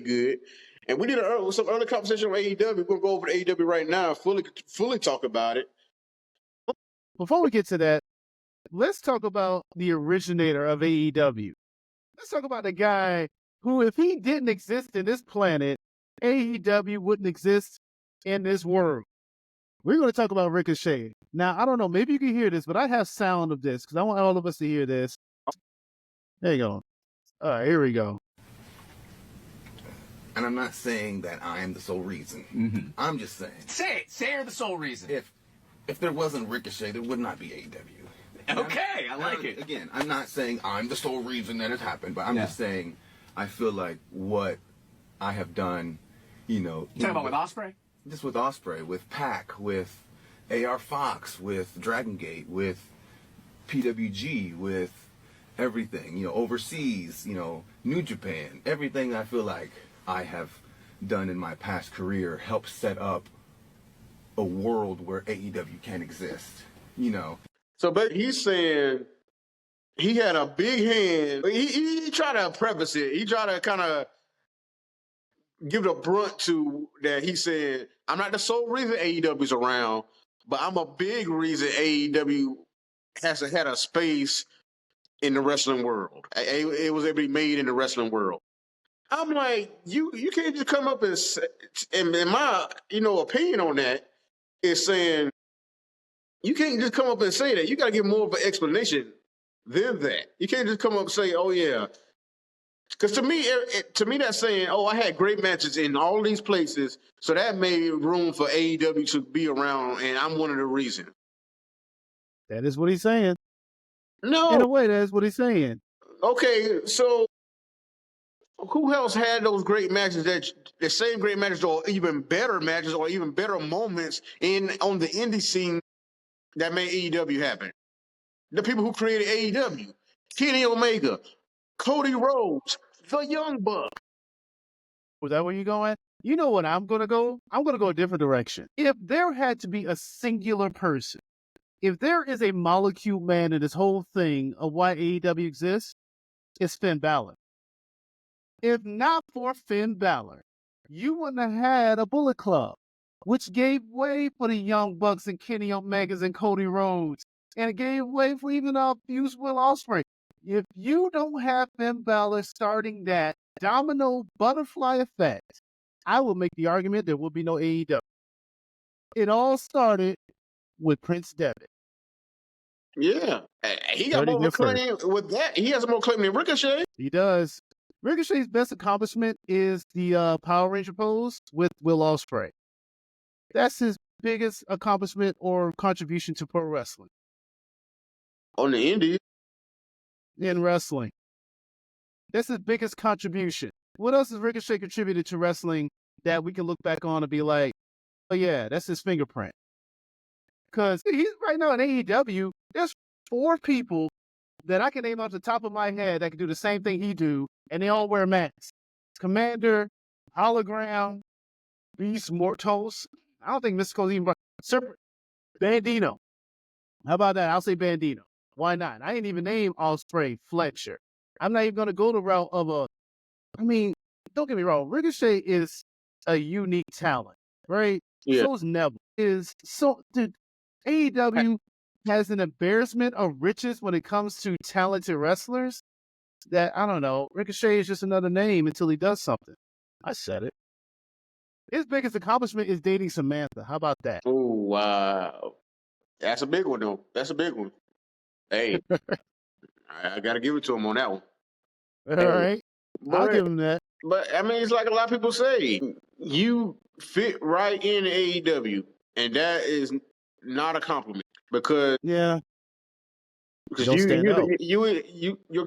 good. And we did some early conversation with AEW. We're gonna go over to AEW right now, fully talk about it. Before we get to that, let's talk about the originator of AEW. Let's talk about the guy who, if he didn't exist in this planet, AEW wouldn't exist in this world. We're going to talk about Ricochet. Now, I don't know, maybe you can hear this, but I have sound of this because I want all of us to hear this. There you go. All right, here we go. And I'm not saying that I am the sole reason. Mm-hmm. I'm just saying. Say you're the sole reason. If there wasn't Ricochet, there would not be AEW. Okay, I like it. Again, I'm not saying I'm the sole reason that it happened, but I'm just saying I feel like what I have done, you know. You talking about with Ospreay? Just with Ospreay, with Pac, with AR Fox, with Dragon Gate, with PWG, with everything, you know, overseas, you know, New Japan, everything I feel like I have done in my past career helped set up a world where AEW can exist, you know. So, but he's saying he had a big hand. He tried to preface it. He tried to kind of give it a brunt to that. He said, I'm not the sole reason AEW's around, but I'm a big reason AEW had a space in the wrestling world. It was able to be made in the wrestling world. I'm like, you can't just come up and say, and my opinion on that is saying you can't just come up and say that. You got to give more of an explanation than that. You can't just come up and say, oh yeah. Because to me, that's saying, oh, I had great matches in all these places, so that made room for AEW to be around, and I'm one of the reasons. That is what he's saying. No. In a way, that is what he's saying. Okay, so who else had those great matches, the same great matches or even better moments on the indie scene that made AEW happen? The people who created AEW. Kenny Omega, Cody Rhodes, the Young Bucks. Was that where you're going? You know what I'm going to go? I'm going to go a different direction. If there had to be a singular person, if there is a molecule man in this whole thing of why AEW exists, it's Finn Balor. If not for Finn Balor, you wouldn't have had a Bullet Club, which gave way for the Young Bucks and Kenny Omegas and Cody Rhodes, and it gave way for even Fuse Will Ospreay. If you don't have Finn Balor starting that domino butterfly effect, I will make the argument there will be no AEW. It all started with Prince Devitt. Yeah, he got more claim with that. He has more claim than Ricochet. He does. Ricochet's best accomplishment is the Power Ranger pose with Will Ospreay. That's his biggest accomplishment or contribution to pro wrestling. On the indies. In wrestling. That's his biggest contribution. What else has Ricochet contributed to wrestling that we can look back on and be like, oh yeah, that's his fingerprint? Because he's right now in AEW, there's 4 people that I can name off the top of my head that can do the same thing he do, and they all wear masks. Commander, Hologram, Beast Mortos. I don't think Mystico's even Serpent. Bandito. How about that? I'll say Bandito. Why not? I didn't even name Ospreay, Fletcher. I'm not even going to go the route of don't get me wrong. Ricochet is a unique talent, right? Yeah. So's Neville. AEW has an embarrassment of riches when it comes to talented wrestlers that, I don't know, Ricochet is just another name until he does something. I said it. His biggest accomplishment is dating Samantha. How about that? Oh, wow. That's a big one, though. That's a big one. Hey, I got to give it to him on that one. All right. I'll give him that. But, I mean, it's like a lot of people say. You fit right in AEW, and that is not a compliment. Because your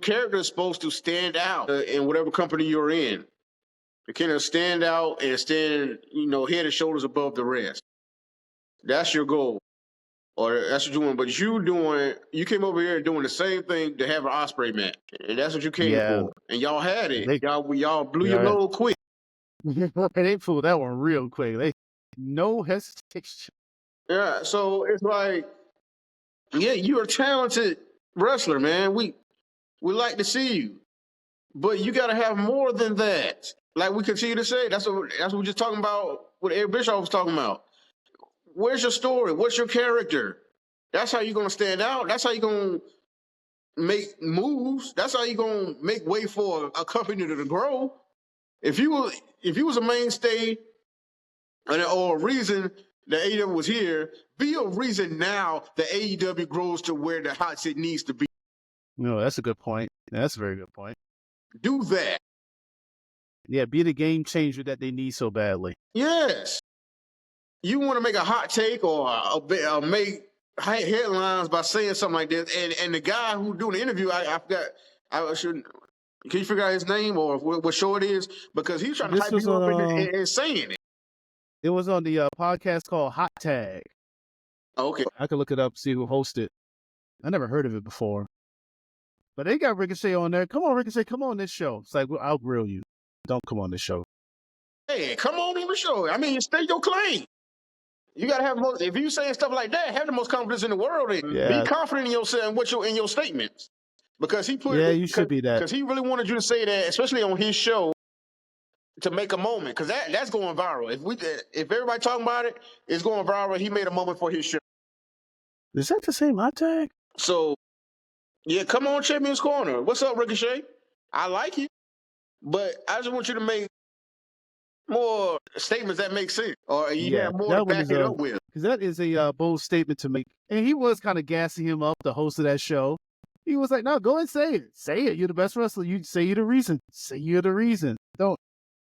character is supposed to stand out in whatever company you're in. You can't stand out and stand, head and shoulders above the rest. That's your goal. Or that's what you're doing. But you came over here doing the same thing to have an Ospreay match. And that's what you came for. And y'all had it. Y'all blew your load quick. They pulled that one real quick. No hesitation. Yeah, so it's like, yeah, you're a talented wrestler, man. We like to see you. But you got to have more than that. like we continue to say, that's what we're just talking about. What Eric Bischoff was talking about. Where's your story? What's your character? That's how you're gonna stand out. That's how you're gonna make moves. That's how you're gonna make way for a company to grow. If you was a mainstay or a reason that AEW was here, be a reason now that AEW grows to where the hot seat needs to be. No, that's a good point. That's a very good point. Do that. Yeah, be the game changer that they need so badly. Yes. You want to make a hot take or make headlines by saying something like this, and the guy who doing the interview, I forgot. I shouldn't. Can you figure out his name or what show it is? Because he's trying to hype you up and saying it. It was on the podcast called Hot Tag. Okay. I could look it up, see who hosted. I never heard of it before. But they got Ricochet on there. Come on, Ricochet, come on this show. It's like, well, I'll grill you. Don't come on this show. Hey, come on the show. I mean, state your claim. You gotta have if you saying stuff like that, have the most confidence in the world. And be confident in yourself and in your statements. Because he put you should be that. Because he really wanted you to say that, especially on his show, to make a moment. Because that's going viral. If everybody talking about it, it's going viral. He made a moment for his show. Is that the same Hot Tag? So, yeah, come on, Champion's Corner. What's up, Ricochet? I like you, but I just want you to make more statements that make sense, or you have more to back it up with. Because that is a bold statement to make. And he was kind of gassing him up, the host of that show. He was like, no, go and say it. Say it. You're the best wrestler. You say you're the reason. Say you're the reason. Don't,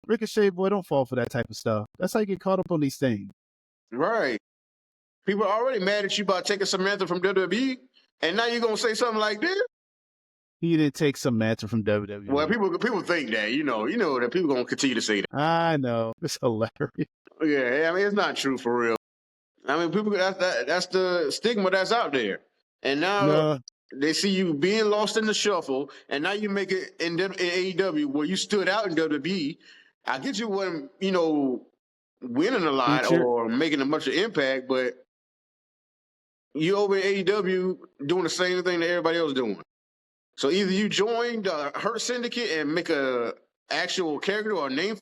Ricochet, boy, don't fall for that type of stuff. That's how you get caught up on these things. Right. People are already mad at you about taking Samantha from WWE, and now you're going to say something like this? He didn't take Samantha from WWE. Well, people think that, you know that people going to continue to say that. I know. It's hilarious. Yeah, I mean, it's not true for real. I mean, people, that's the stigma that's out there. And now they see you being lost in the shuffle, and now you make it in AEW where you stood out in WWE. I get you wasn't, winning a lot or making a much of impact, but you over in AEW doing the same thing that everybody else doing. So either you join the Hurt Syndicate and make a actual character or a name